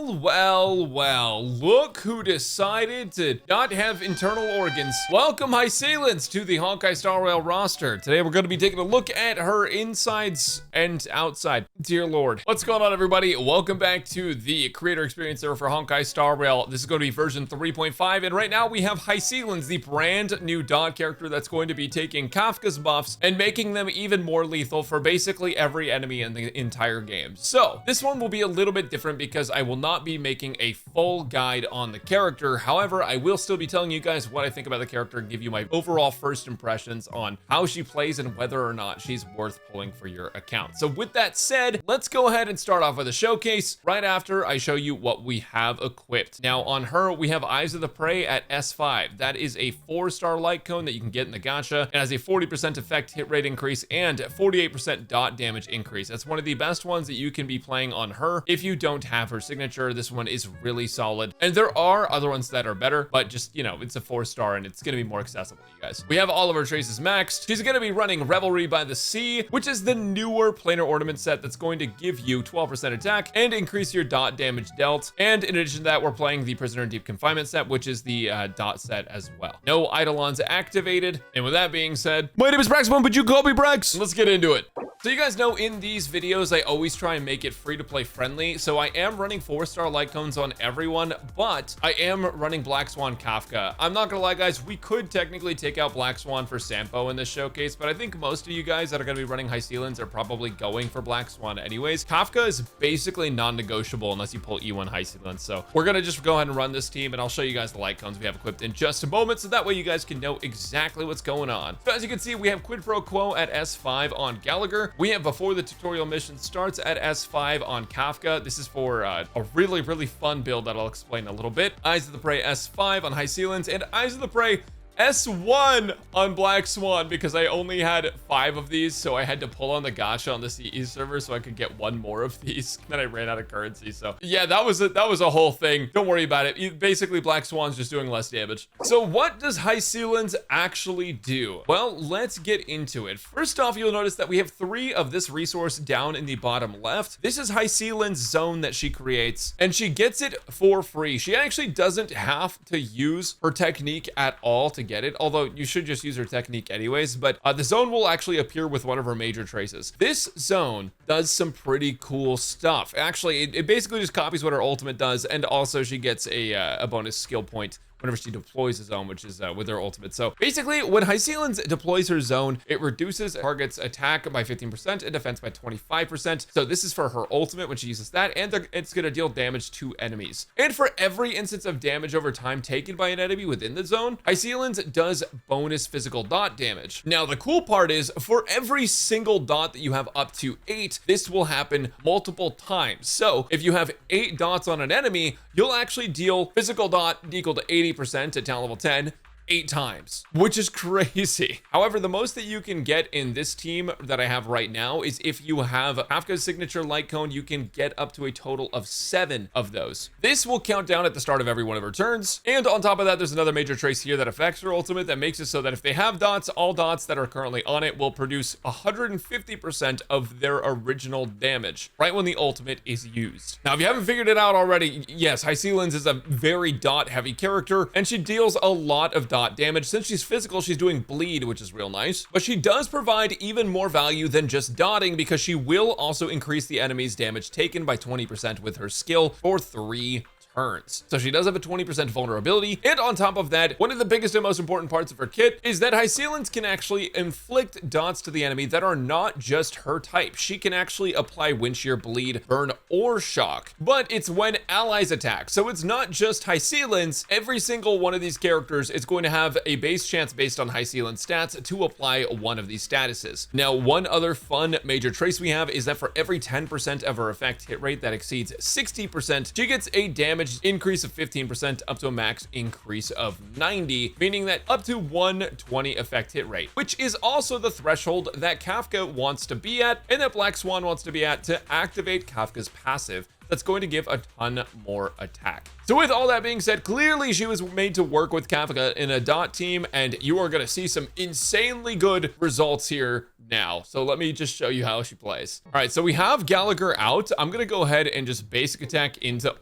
Well, look who decided to not have internal organs. Welcome, Hysilens, to the Honkai Star Rail roster. Today, we're going to be taking a look at her insides and outside. Dear Lord. What's going on, everybody? Welcome back to the creator experience server for Honkai Star Rail. This is going to be version 3.5, and right now we have Hysilens, the brand new dot character that's going to be taking Kafka's buffs and making them even more lethal for basically every enemy in the entire game. So, this one will be a little bit different because I will not be making a full guide on the character. However, I will still be telling you guys what I think about the character and give you my overall first impressions on how she plays and whether or not she's worth pulling for your account. So with that said, let's go ahead and start off with a showcase right after I show you what we have equipped. Now on her, we have Eyes of the Prey at S5. That is a 4-star Lycone that you can get in the gacha. It has a 40% effect hit rate increase and 48% dot damage increase. That's one of the best ones that you can be playing on her if you don't have her signature. This one is really solid, and there are other ones that are better, but just, you know, it's a 4-star and it's gonna be more accessible to you guys. We have all of her traces maxed. She's gonna be running Revelry by the Sea, which is the newer planar ornament set that's going to give you 12% attack and increase your dot damage dealt. And in addition to that, we're playing the Prisoner in Deep Confinement set, which is the dot set as well. No Eidolons activated. And with that being said, my name is Braxophone, but you call me Brax. Let's get into it. So you guys know in these videos, I always try and make it free to play friendly. So I am running 4-star Lycones on everyone, but I am running Black Swan Kafka. I'm not gonna lie, guys, we could technically take out Black Swan for Sampo in this showcase, but I think most of you guys that are gonna be running Hysilens are probably going for Black Swan anyways. Kafka is basically non-negotiable unless you pull E1 Hysilens. So we're gonna just go ahead and run this team, and I'll show you guys the Lycones we have equipped in just a moment, so that way you guys can know exactly what's going on. So as you can see, we have Quid Pro Quo at S5 on Gallagher. We have Before the Tutorial Mission Starts at S5 on Kafka. This is for a really fun build that I'll explain in a little bit. Eyes of the Prey S5 on Hysilens, and Eyes of the Prey S1 on Black Swan, because I only had 5 of these, so I had to pull on the gacha on the CE server so I could get 1 more of these. Then I ran out of currency. So yeah, that was a whole thing. Don't worry about it. Basically, Black Swan's just doing less damage. So what does Hysilens actually do? Well, let's get into it. First off, you'll notice that we have 3 of this resource down in the bottom left. This is Hysilens' zone that she creates, and she gets it for free. She actually doesn't have to use her technique at all to get it, although you should just use her technique anyways. But the zone will actually appear with one of her major traces. This zone does some pretty cool stuff. Actually, it basically just copies what her ultimate does, and also she gets a bonus skill point whenever she deploys a zone, which is with her ultimate. So basically, when Hysilens deploys her zone, it reduces target's attack by 15% and defense by 25%. So this is for her ultimate when she uses that, and it's gonna deal damage to enemies. And for every instance of damage over time taken by an enemy within the zone, Hysilens does bonus physical dot damage. Now, the cool part is, for every single dot that you have up to 8, this will happen multiple times. So if you have 8 dots on an enemy, you'll actually deal physical dot equal to 80% at talent level 10 8 times, which is crazy. However, the most that you can get in this team that I have right now is if you have Kafka's signature Lycone, you can get up to a total of 7 of those. This will count down at the start of every one of her turns. And on top of that, there's another major trace here that affects her ultimate that makes it so that if they have dots, all dots that are currently on it will produce 150% of their original damage right when the ultimate is used. Now, if you haven't figured it out already, yes, Hysilens is a very dot heavy character, and she deals a lot of dot damage. Since she's physical, she's doing bleed, which is real nice, but she does provide even more value than just dotting, because she will also increase the enemy's damage taken by 20% with her skill for 3 turns. So she does have a 20% vulnerability, and on top of that, one of the biggest and most important parts of her kit is that Hysilens can actually inflict dots to the enemy that are not just her type. She can actually apply wind shear, bleed, burn, or shock, but it's when allies attack. So it's not just Hysilens. Every single one of these characters is going to have a base chance based on Hysilens stats to apply one of these statuses. Now, one other fun major trace we have is that for every 10% of her effect hit rate that exceeds 60%, she gets a damage increase of 15% up to a max increase of 90, meaning that up to 120 effect hit rate, which is also the threshold that Kafka wants to be at and that Black Swan wants to be at to activate Kafka's passive. That's going to give a ton more attack. So with all that being said, clearly she was made to work with Kafka in a dot team, and you are going to see some insanely good results here now. So let me just show you how she plays. All right, so we have Gallagher out. I'm going to go ahead and just basic attack into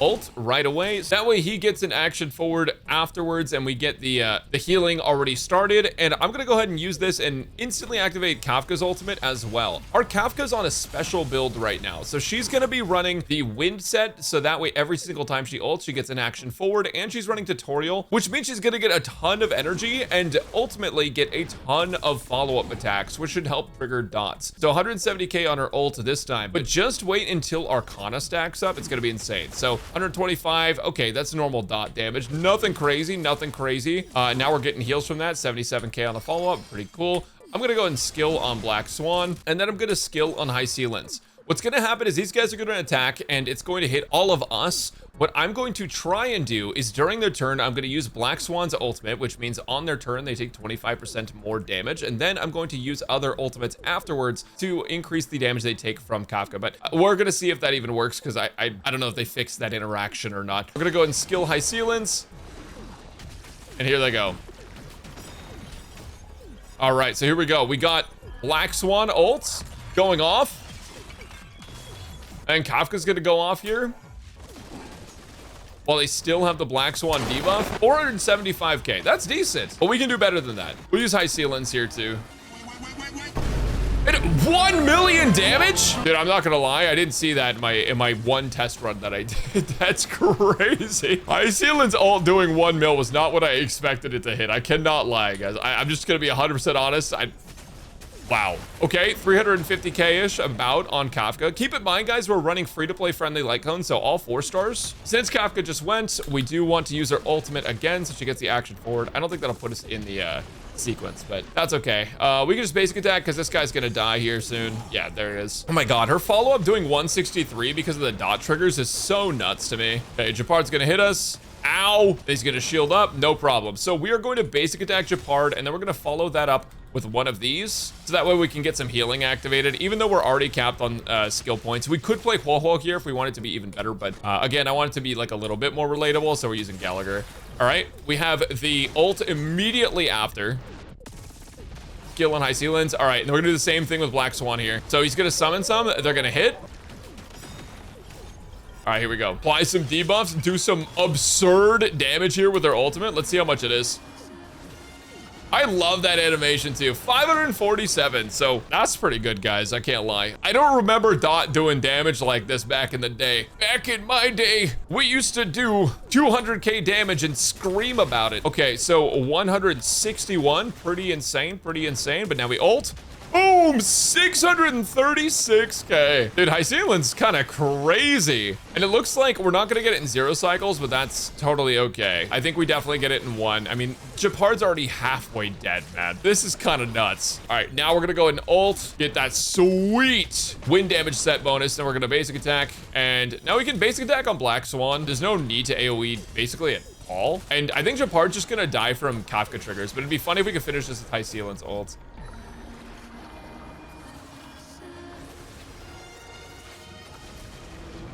ult right away. So that way he gets an action forward afterwards, and we get the healing already started. And I'm gonna go ahead and use this and instantly activate Kafka's ultimate as well. Our Kafka's on a special build right now, so she's gonna be running the wind set, so that way every single time she ults, she gets an action forward, and she's running tutorial, which means she's gonna get a ton of energy and ultimately get a ton of follow-up attacks, which should help trigger dots. So 170k on her ult this time, but just wait until Arcana stacks up. It's gonna be insane. So 125, okay, that's normal dot damage. Nothing crazy, nothing crazy. Now we're getting heals from that, 77k on the follow-up, pretty cool. I'm gonna go and skill on Black Swan, and then I'm gonna skill on Hysilens. What's gonna happen is these guys are gonna attack, and it's going to hit all of us. What I'm going to try and do is during their turn, I'm gonna use Black Swan's ultimate, which means on their turn, they take 25% more damage. And then I'm going to use other ultimates afterwards to increase the damage they take from Kafka. But we're gonna see if that even works, because I don't know if they fixed that interaction or not. We're gonna go and skill Hysilens. And here they go. All right, so here we go. We got Black Swan ults going off. And Kafka's gonna go off here. While they still have the Black Swan debuff. 475k, that's decent. But we can do better than that. We'll use Hysilens here too. And 1 million damage? Dude, I'm not gonna lie, I didn't see that in my one test run that I did. That's crazy. Hysilens ult doing 1 mil was not what I expected it to hit. I cannot lie, guys. I'm just gonna be 100% honest. Wow. Okay, 350k-ish about on Kafka. Keep in mind, guys, we're running free-to-play friendly Lycone, so all 4 stars. Since Kafka just went, we do want to use her ultimate again, so she gets the action forward. I don't think that'll put us in the sequence, but that's okay. We can just basic attack because this guy's gonna die here soon. Yeah, there it is. Oh my god, her follow-up doing 163 because of the dot triggers is so nuts to me. Okay, Japard's gonna hit us. Ow! He's gonna shield up, no problem. So we are going to basic attack Japard, and then we're gonna follow that up with one of these, so that way we can get some healing activated, even though we're already capped on skill points. We could play Huo here if we want it to be even better, but again, I want it to be like a little bit more relatable, so we're using Gallagher. All right, we have the ult immediately after. Skill on Hysilens. All right, and we're gonna do the same thing with Black Swan here. So he's gonna summon some, they're gonna hit. All right, here we go. Apply some debuffs, do some absurd damage here with their ultimate. Let's see how much it is. I love that animation too. 547, so that's pretty good, guys. I can't lie. I don't remember Dot doing damage like this back in the day. Back in my day, we used to do 200k damage and scream about it. Okay, so 161, pretty insane, but now we ult. Boom, 636k. Dude, Hysilens kind of crazy. And it looks like we're not gonna get it in 0 cycles, but that's totally okay. I think we definitely get it in 1. I mean, Japard's already halfway dead, man. This is kind of nuts. All right, now we're gonna go ahead and ult, get that sweet wind damage set bonus, then we're gonna basic attack. And now we can basic attack on Black Swan. There's no need to AoE basically at all. And I think Japard's just gonna die from Kafka triggers, but it'd be funny if we could finish this with Hysilens ult.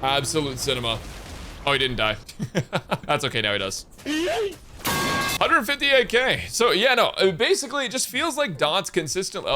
Absolute cinema. Oh, he didn't die. That's okay, now he does. 158k. So yeah, no, basically it just feels like Dot's consistent.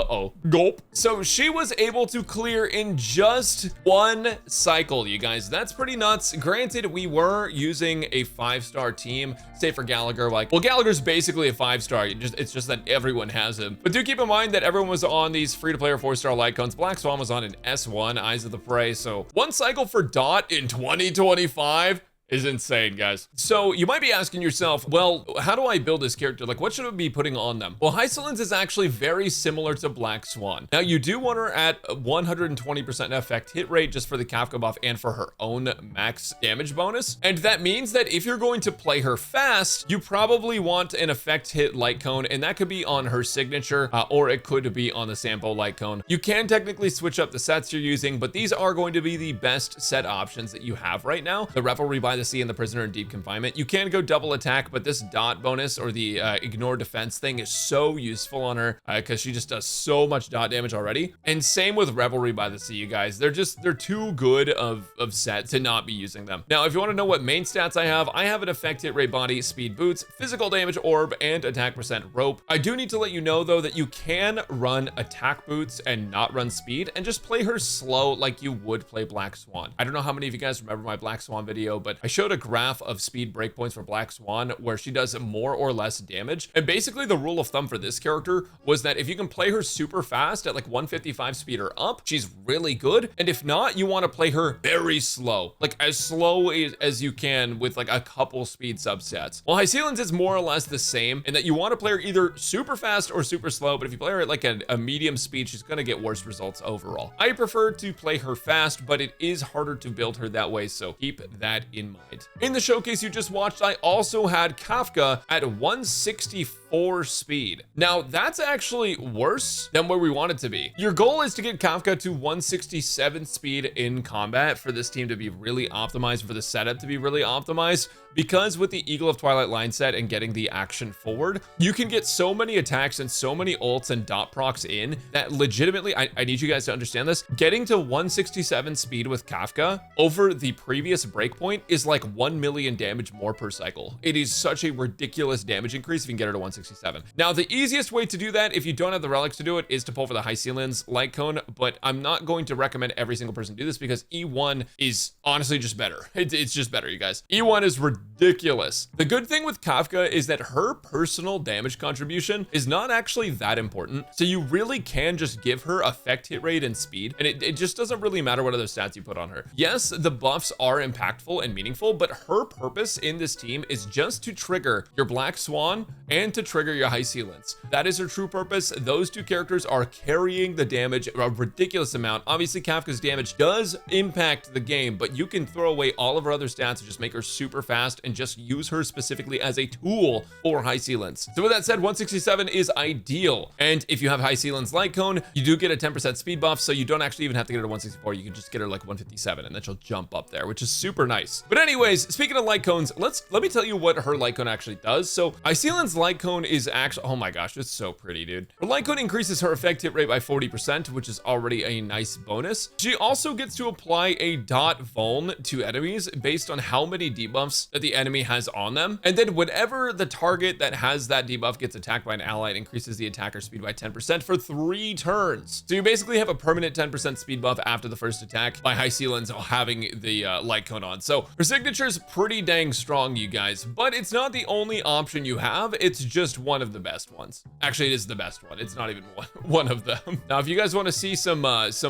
Gulp. So she was able to clear in just 1 cycle, you guys. That's pretty nuts. Granted, we were using a 5-star team, say for Gallagher. Like, well, Gallagher's basically a 5-star. It's just that everyone has him. But do keep in mind that everyone was on these free-to-play or 4-star Lycones. Black Swan was on an S1, Eyes of the Prey. So 1 cycle for Dot in 2025 is insane, guys. So you might be asking yourself, well, how do I build this character? Like, what should I be putting on them? Well, Hysilens is actually very similar to Black Swan. Now, you do want her at 120% effect hit rate just for the Kafka buff and for her own max damage bonus. And that means that if you're going to play her fast, you probably want an effect hit light cone, and that could be on her signature, or it could be on the sample light cone. You can technically switch up the sets you're using, but these are going to be the best set options that you have right now. The Revelry by the Sea and the Prisoner in Deep Confinement. You can go double attack, but this dot bonus or the ignore defense thing is so useful on her because she just does so much dot damage already. And same with Revelry by the Sea, you guys. They're too good of set to not be using them. Now, if you want to know what main stats I have an effect hit rate body, speed boots, physical damage orb, and attack percent rope. I do need to let you know though that you can run attack boots and not run speed and just play her slow like you would play Black Swan. I don't know how many of you guys remember my Black Swan video, but I showed a graph of speed breakpoints for Black Swan where she does more or less damage. And basically the rule of thumb for this character was that if you can play her super fast at like 155 speed or up, she's really good. And if not, you want to play her very slow, like as slow as you can with like a couple speed subsets. Well, Hysilens is more or less the same in that you want to play her either super fast or super slow, but if you play her at like a medium speed, she's going to get worse results overall. I prefer to play her fast, but it is harder to build her that way, so keep that in mind. In the showcase you just watched, I also had Kafka at 164 speed. Now, that's actually worse than where we want it to be. Your goal is to get Kafka to 167 speed in combat for this team to be really optimized, for the setup to be really optimized, because with the Eagle of Twilight line set and getting the action forward, you can get so many attacks and so many ults and dot procs in that legitimately, I need you guys to understand this, getting to 167 speed with Kafka over the previous breakpoint is like 1 million damage more per cycle. It is such a ridiculous damage increase if you can get her to 167. Now, the easiest way to do that, if you don't have the relics to do it, is to pull for the Hysilens Lycone, but I'm not going to recommend every single person do this because E1 is honestly just better. It's just better, you guys. E1 is ridiculous. The good thing with Kafka is that her personal damage contribution is not actually that important, so you really can just give her effect hit rate and speed, and it just doesn't really matter what other stats you put on her. Yes, the buffs are impactful and meaningful, but her purpose in this team is just to trigger your Black Swan and to trigger your Hysilens. That is her true purpose. Those two characters are carrying the damage a ridiculous amount. Obviously, Kafka's damage does impact the game, but you can throw away all of her other stats and just make her super fast and just use her specifically as a tool for Hysilens. So with that said, 167 is ideal. And if you have Hysilens Lycone, you do get a 10% speed buff, so you don't actually even have to get her to 164. You can just get her like 157 and then she'll jump up there, which is super nice. But anyways, speaking of Lycones, let me tell you what her Lycone actually does. So Hysilens Lycone is actually, oh my gosh, it's so pretty, dude. Her Lycone increases her effect hit rate by 40%, which is already a nice bonus. She also gets to apply a dot vuln to enemies based on how many debuffs that the enemy has on them. And then whenever the target that has that debuff gets attacked by an ally, it increases the attacker's speed by 10% for 3 turns. So you basically have a permanent 10% speed buff after the first attack by Hysilens having the Lycone on. So her signature is pretty dang strong, you guys, but it's not the only option you have. It's just one of the best ones. Actually, it is the best one. It's not even one of them. Now, if you guys want to see some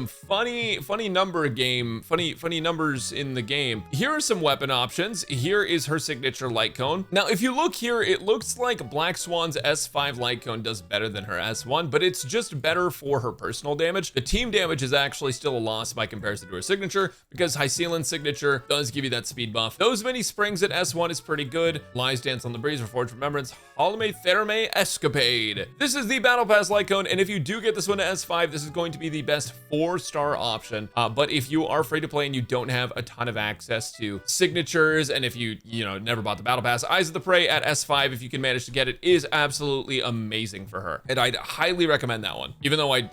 funny numbers in the game, here are some weapon options. Here is her signature Lycone. Now, if you look here, it looks like Black Swan's S5 Lycone does better than her S1, but it's just better for her personal damage. The team damage is actually still a loss by comparison to her signature because Hysilens signature does give you that speed buff. Those many springs at S1 is pretty good. Lies Dance on the Breeze, Reforged Remembrance, Halame Therme Escapade. This is the Battle Pass Lycone, and if you do get this one to S5, this is going to be the best 4-star option. But if you are free to play and you don't have a ton of access to signatures, and if you never bought the Battle Pass, Eyes of the Prey at S5, if you can manage to get it, is absolutely amazing for her. And I'd highly recommend that one, even though I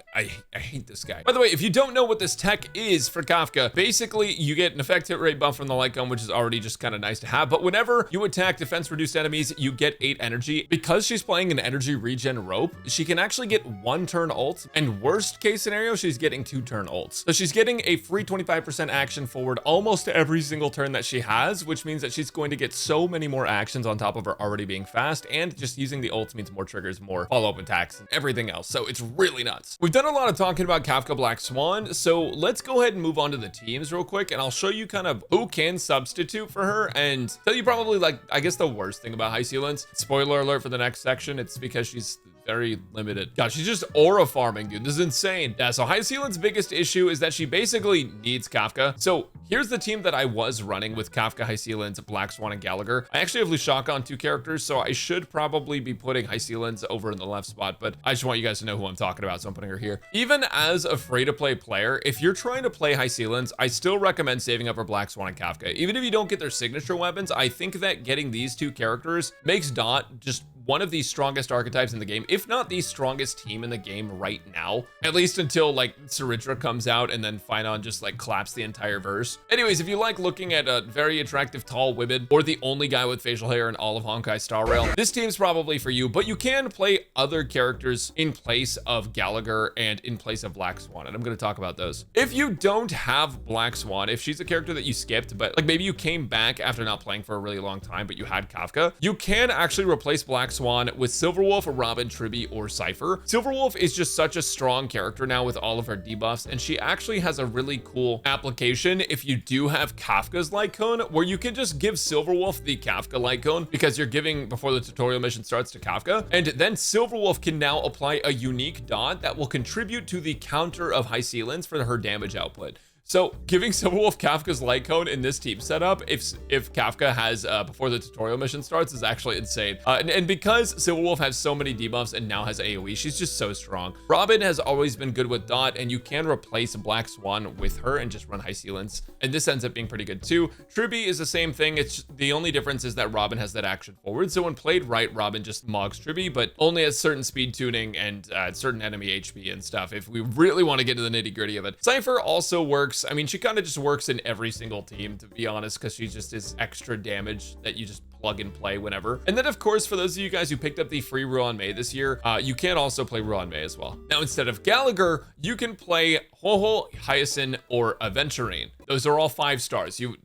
hate this guy. By the way, if you don't know what this tech is for Kafka, basically you get an effect hit rate buff from the Lycone, which is already just kind of nice to have. But whenever you attack defense reduced enemies, you get 8 energy. Because she's playing an energy regen rope, she can actually get 1 turn ult, and worst case scenario, she's getting 2 turn ults. So she's getting a free 25% action forward almost every single turn that she has, which means that she's going to get so many more actions on top of her already being fast, and just using the ults means more triggers, more follow-up attacks, and everything else. So it's really nuts. We've done a lot of talking about Kafka Black Swan, so let's go ahead and move on to the teams real quick, and I'll show you kind of who can substitute for her, and tell you probably, like, I guess the worst thing about Hysilens. Spoiler alert for the next section, it's because she's very limited. God, she's just aura farming, dude. This is insane. Yeah, so Hysilens' biggest issue is that she basically needs Kafka. So here's the team that I was running with Kafka, Hysilens, Black Swan, and Gallagher. I actually have Lushaka on 2 characters, so I should probably be putting Hysilens over in the left spot, but I just want you guys to know who I'm talking about, so I'm putting her here. Even as a free-to-play player, if you're trying to play Hysilens, I still recommend saving up for Black Swan and Kafka. Even if you don't get their signature weapons, I think that getting these 2 characters makes Dot just one of the strongest archetypes in the game, if not the strongest team in the game right now, at least until like Saritra comes out and then Phynon just like claps the entire verse. Anyways, if you like looking at a very attractive tall women or the only guy with facial hair in all of Honkai Star Rail, this team's probably for you, but you can play other characters in place of Gallagher and in place of Black Swan, and I'm going to talk about those. If you don't have Black Swan, if she's a character that you skipped, but like maybe you came back after not playing for a really long time, but you had Kafka, you can actually replace Black Swan with Silverwolf, Robin, Tribby, or Cypher. Silverwolf is just such a strong character now with all of her debuffs, and she actually has a really cool application if you do have Kafka's Lycone, where you can just give Silverwolf the Kafka Lycone because you're giving before the tutorial mission starts to Kafka, and then Silverwolf can now apply a unique dot that will contribute to the counter of Hysilens for her damage output. So giving Silverwolf Kafka's Lycone in this team setup, if Kafka has before the tutorial mission starts, is actually insane. And because Silverwolf has so many debuffs and now has AoE, she's just so strong. Robin has always been good with dot, and you can replace Black Swan with her and just run Hysilens, and this ends up being pretty good too. Tribby is the same thing. It's the only difference is that Robin has that action forward, so when played right, Robin just mogs Tribby, but only at certain speed tuning and certain enemy HP and stuff if we really want to get to the nitty gritty of it. Cypher also works. I mean, she kind of just works in every single team, to be honest, because she just is extra damage that you just plug and play whenever. And then of course, for those of you guys who picked up the free Ruan Mei this year, you can also play Ruan Mei as well. Now, instead of Gallagher, you can play Ho-Ho, Hyacin, or Aventurine. Those are all 5 stars. You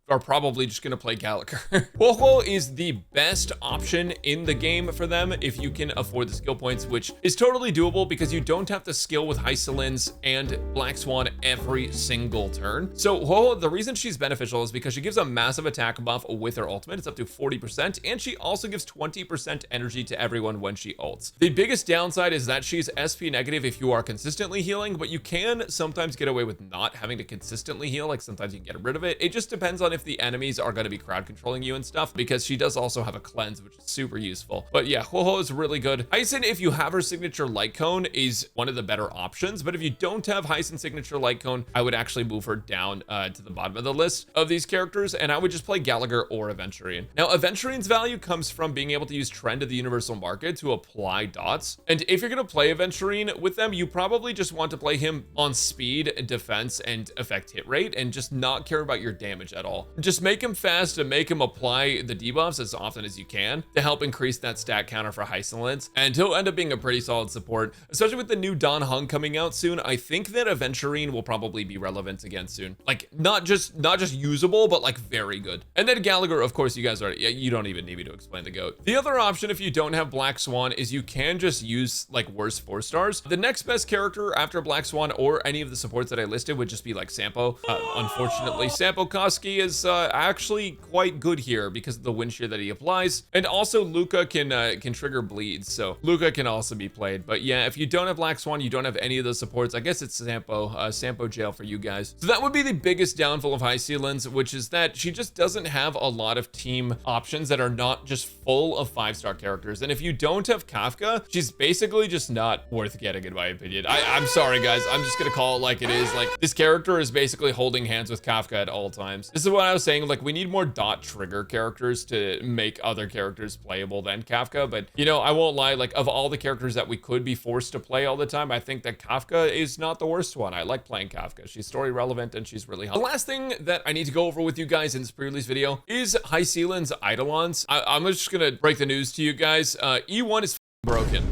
are probably just gonna play Gallagher. Ho-Ho is the best option in the game for them if you can afford the skill points, which is totally doable because you don't have to skill with Hysilens and Black Swan every single turn. So Ho-Ho, the reason she's beneficial is because she gives a massive attack buff with her ultimate. It's up to 40%, and she also gives 20% energy to everyone when she ults. The biggest downside is that she's SP negative if you are consistently healing, but you can sometimes get away with not having to consistently heal. Like sometimes you can get rid of it. It just depends on if the enemies are going to be crowd controlling you and stuff, because she does also have a cleanse, which is super useful. But yeah, Ho-Ho is really good. Hyacin, if you have her signature Lycone, is one of the better options, but if you don't have Hyacin signature Lycone, I would actually move her down to the bottom of the list of these characters, and I would just play Gallagher or Aventurine. Now, Aventurine's value comes from being able to use Trend of the Universal Market to apply dots, and if you're going to play Aventurine with them, you probably just want to play him on speed, defense, and effect hit rate, and just not care about your damage at all. Just make him fast and make him apply the debuffs as often as you can to help increase that stat counter for Hysilens, and he'll end up being a pretty solid support, especially with the new Don Hung coming out soon. I think that Aventurine will probably be relevant again soon. Like not just usable, but like very good. And then Gallagher, of course, you guys already, you don't even need me to explain the GOAT. The other option, if you don't have Black Swan, is you can just use like worse 4 stars. The next best character after Black Swan or any of the supports that I listed would just be like Sampo. Unfortunately, Sampo Koski is actually quite good here because of the wind shear that he applies, and also Luca can trigger bleeds, so Luca can also be played. But yeah, if you don't have Black Swan, you don't have any of those supports, I guess it's Sampo jail for you guys. So that would be the biggest downfall of Hysilens, which is that she just doesn't have a lot of team options that are not just full of 5-star characters, and if you don't have Kafka, she's basically just not worth getting, in my opinion. I'm sorry guys, I'm just gonna call it like it is. Like, this character is basically holding hands with Kafka at all times. This is what I was saying, like we need more dot trigger characters to make other characters playable than Kafka. But you know, I won't lie, like of all the characters that we could be forced to play all the time, I think that Kafka is not the worst one. I like playing Kafka. She's story relevant and she's really hot. The last thing that I need to go over with you guys in this pre-release video is Hysilens Eidolons. I'm just gonna break the news to you guys. E1 is broken.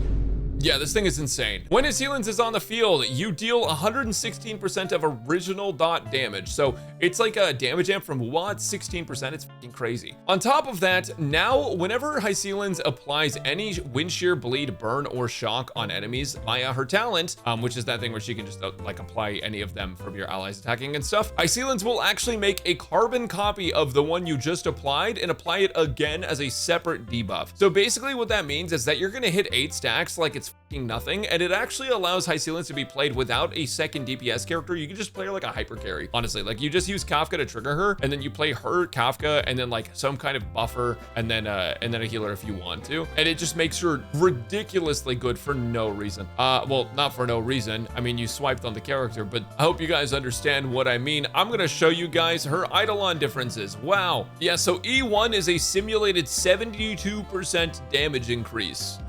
Yeah, this thing is insane. When Hysilens is on the field, you deal 116% of original dot damage. So it's like a damage amp from what? 16%. It's fucking crazy. On top of that, now whenever Hysilens applies any wind shear, bleed, burn, or shock on enemies via her talent, which is that thing where she can just like apply any of them from your allies attacking and stuff, Hysilens will actually make a carbon copy of the one you just applied and apply it again as a separate debuff. So basically what that means is that you're gonna hit 8 stacks like it's it's nothing, and it actually allows Hysilens to be played without a second DPS character. You can just play her like a hyper carry, honestly. Like, you just use Kafka to trigger her, and then you play her, Kafka, and then like some kind of buffer, and then a healer if you want to, and it just makes her ridiculously good for no reason. Well, not for no reason. I mean, you swiped on the character, but I hope you guys understand what I mean. I'm gonna show you guys her Eidolon differences. Wow. Yeah, so E1 is a simulated 72% damage increase.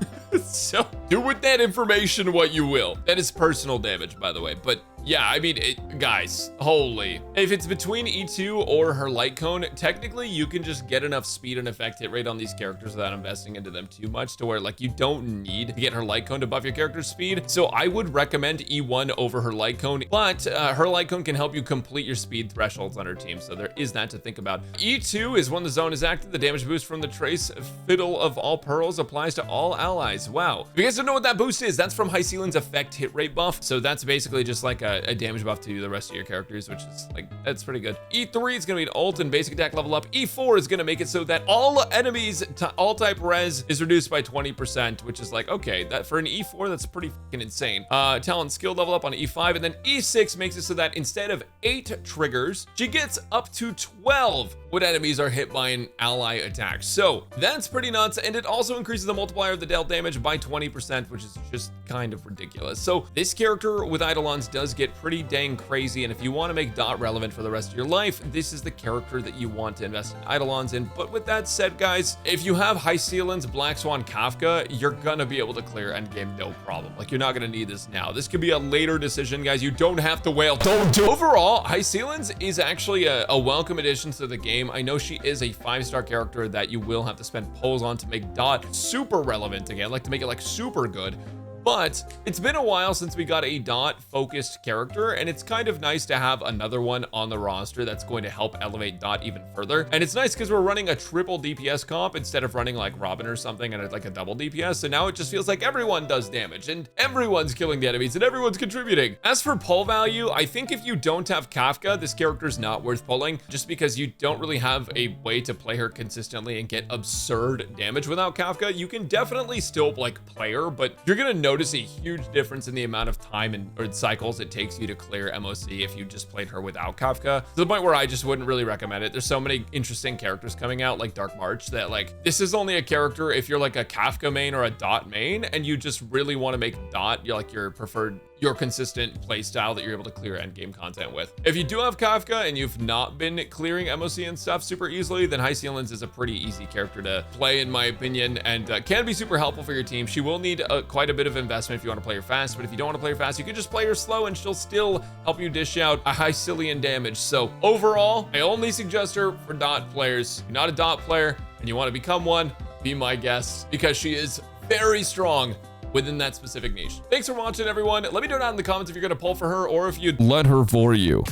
So do with that information what you will. That is personal damage, by the way. But yeah, I mean, guys, holy. If it's between E2 or her Lycone, technically you can just get enough speed and effect hit rate on these characters without investing into them too much to where like you don't need to get her Lycone to buff your character's speed. So I would recommend E1 over her Lycone, but her Lycone can help you complete your speed thresholds on her team. So there is that to think about. E2 is when the zone is active. The damage boost from the Trace Fiddle of All Pearls applies to all allies. Wow. If you guys don't know what that boost is, that's from Hysilens' effect hit rate buff. So that's basically just like a damage buff to the rest of your characters, which is like, that's pretty good. E3 is gonna be an ult and basic attack level up. E4 is gonna make it so that all enemies all type res is reduced by 20%, which is like, okay, that for an E4, that's pretty fucking insane. Talent skill level up on E5, and then E6 makes it so that instead of 8 triggers, she gets up to 12 when enemies are hit by an ally attack. So that's pretty nuts, and it also increases the multiplier of the dealt damage by 20%, which is just kind of ridiculous. So this character with Eidolons does get pretty dang crazy, and if you want to make Dot relevant for the rest of your life, this is the character that you want to invest in Eidolons in. But with that said, guys, if you have Hysilens, Black Swan, Kafka, you're gonna be able to clear endgame no problem. Like, you're not gonna need this now. This could be a later decision, guys. You don't have to wail. Don't do. Overall, Hysilens is actually a welcome addition to the game. I know she is a 5-star character that you will have to spend pulls on to make Dot super relevant again, like to make it like super good. But it's been a while since we got a Dot focused character, and it's kind of nice to have another one on the roster that's going to help elevate Dot even further. And it's nice because we're running a triple DPS comp instead of running like Robin or something and like a double DPS. So now it just feels like everyone does damage and everyone's killing the enemies and everyone's contributing. As for pull value, I think if you don't have Kafka, this character is not worth pulling just because you don't really have a way to play her consistently and get absurd damage without Kafka. You can definitely still like play her, but you're gonna notice a huge difference in the amount of time or cycles it takes you to clear MOC if you just played her without Kafka, to the point where I just wouldn't really recommend it. There's so many interesting characters coming out like Dark March that like, this is only a character if you're like a Kafka main or a Dot main and you just really want to make Dot like your consistent play style that you're able to clear endgame content with. If you do have Kafka and you've not been clearing MOC and stuff super easily, then Hysilens is a pretty easy character to play in my opinion, and can be super helpful for your team. She will need quite a bit of investment if you want to play her fast, but if you don't want to play her fast, you can just play her slow and she'll still help you dish out a Hysilien damage. So overall, I only suggest her for Dot players. If you're not a Dot player and you want to become one, be my guest, because she is very strong within that specific niche. Thanks for watching, everyone. Let me know down in the comments if you're gonna pull for her or if you'd let her for you.